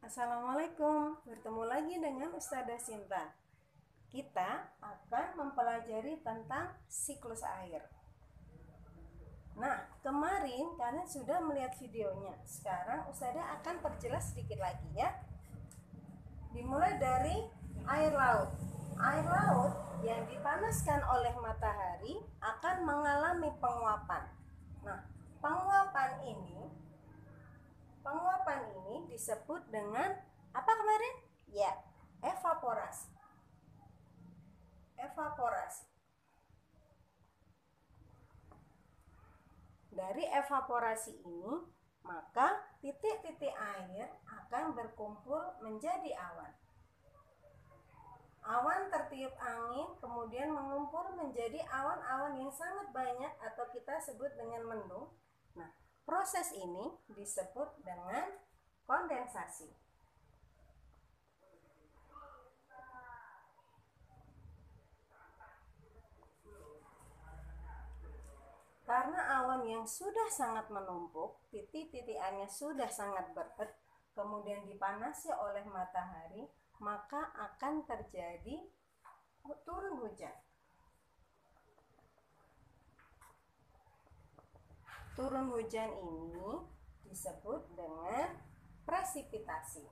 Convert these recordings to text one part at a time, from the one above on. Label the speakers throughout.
Speaker 1: Assalamualaikum, bertemu lagi dengan Ustazah Sinta. Kita akan mempelajari tentang siklus air. Nah, kemarin kalian sudah melihat videonya. Sekarang Ustazah akan perjelas sedikit lagi ya. Dimulai dari air laut. Air laut yang dipanaskan oleh matahari akan mengalami penguapan. Nah, penguapan ini disebut dengan apa kemarin? Ya, evaporasi. Dari evaporasi ini, maka titik-titik air akan berkumpul menjadi awan. Awan tertiup angin kemudian mengumpul menjadi awan-awan yang sangat banyak atau kita sebut dengan mendung. Nah, proses ini disebut dengan kondensasi. Karena awan yang sudah sangat menumpuk, titik-titik airnya sudah sangat berat, kemudian dipanasi oleh matahari, maka akan terjadi turun hujan. Turun hujan ini disebut dengan presipitasi.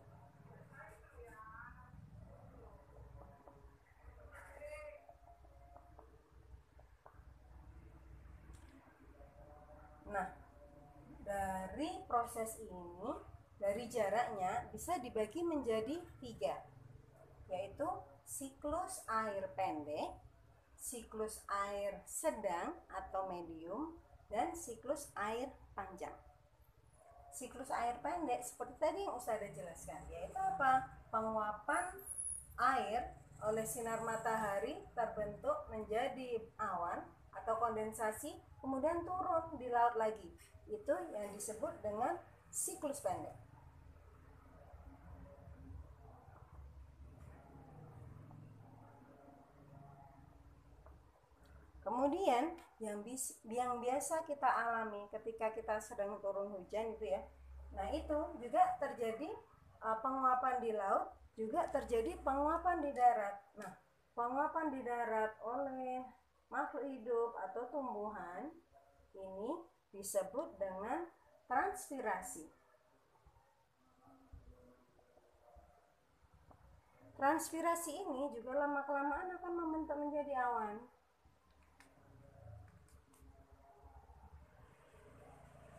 Speaker 1: Nah, dari proses ini, dari jaraknya bisa dibagi menjadi 3, yaitu siklus air pendek, siklus air sedang atau medium, dan siklus air panjang. Siklus air pendek seperti tadi yang Ustazah jelaskan, yaitu apa? Penguapan air oleh sinar matahari terbentuk menjadi awan atau kondensasi, kemudian turun di laut lagi. Itu yang disebut dengan siklus pendek. Kemudian yang biasa kita alami ketika kita sedang turun hujan itu ya. Nah, itu juga terjadi penguapan di laut, juga terjadi penguapan di darat. Nah, penguapan di darat oleh makhluk hidup atau tumbuhan ini disebut dengan transpirasi. Transpirasi ini juga lama-kelamaan akan membentuk menjadi awan.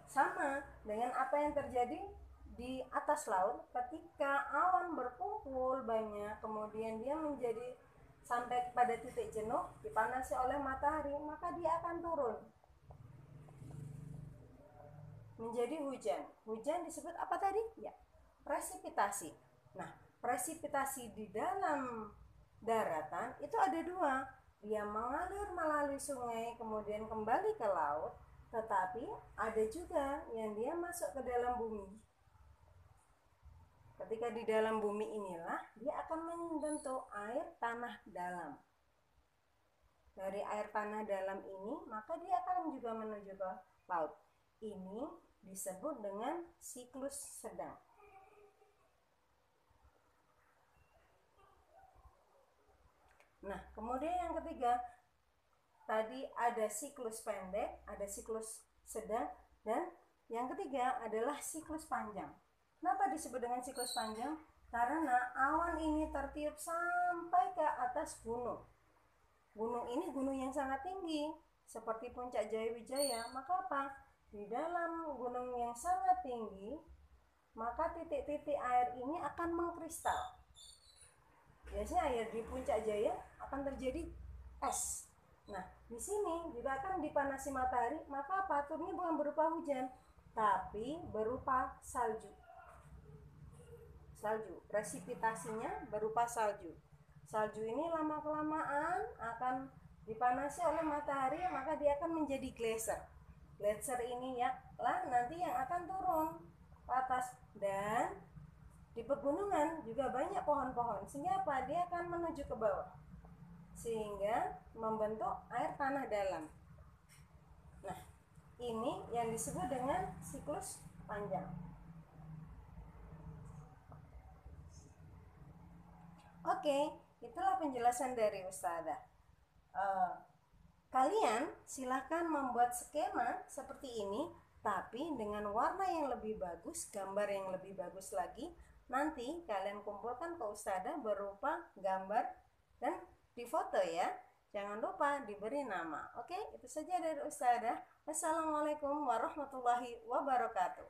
Speaker 1: Sama dengan apa yang terjadi di atas laut ketika awan berkumpul banyak, kemudian dia menjadi sampai pada titik jenuh, dipanasi oleh matahari, maka dia akan turun menjadi hujan. Hujan disebut apa tadi? Ya, presipitasi. Nah, presipitasi di dalam daratan itu ada 2. Dia mengalir melalui sungai kemudian kembali ke laut, tetapi ada juga yang dia masuk ke dalam bumi. Ketika di dalam bumi inilah dia akan membentuk air tanah dalam. Dari air tanah dalam ini maka dia akan juga menuju ke laut. Ini disebut dengan siklus sedang. Nah, kemudian yang ketiga, tadi ada siklus pendek, ada siklus sedang, dan yang ketiga adalah siklus panjang. Kenapa disebut dengan siklus panjang? Karena awan ini tertiup sampai ke atas gunung. Gunung ini gunung yang sangat tinggi, seperti Puncak Jayawijaya. Maka apa? Di dalam gunung yang sangat tinggi, maka titik-titik air ini akan mengkristal. Biasanya air di Puncak Jaya akan terjadi es. Nah, di sini juga akan dipanasi matahari, maka apa? Turunnya bukan berupa hujan, tapi berupa salju. Presipitasinya berupa salju. Salju ini lama-kelamaan akan dipanasi oleh matahari, maka dia akan menjadi gletser. Gletser ini ya lah nanti yang akan turun ke atas, dan di pegunungan juga banyak pohon-pohon, sehingga apa? Dia akan menuju ke bawah, sehingga membentuk air tanah dalam. Nah, ini yang disebut dengan siklus panjang. Oke, itulah penjelasan dari Ustazah. Eh, Kalian silahkan membuat skema seperti ini, tapi dengan warna yang lebih bagus, gambar yang lebih bagus lagi. Nanti kalian kumpulkan ke Ustazah berupa gambar dan difoto ya. Jangan lupa diberi nama. Oke, itu saja dari Ustazah. Wassalamualaikum warahmatullahi wabarakatuh.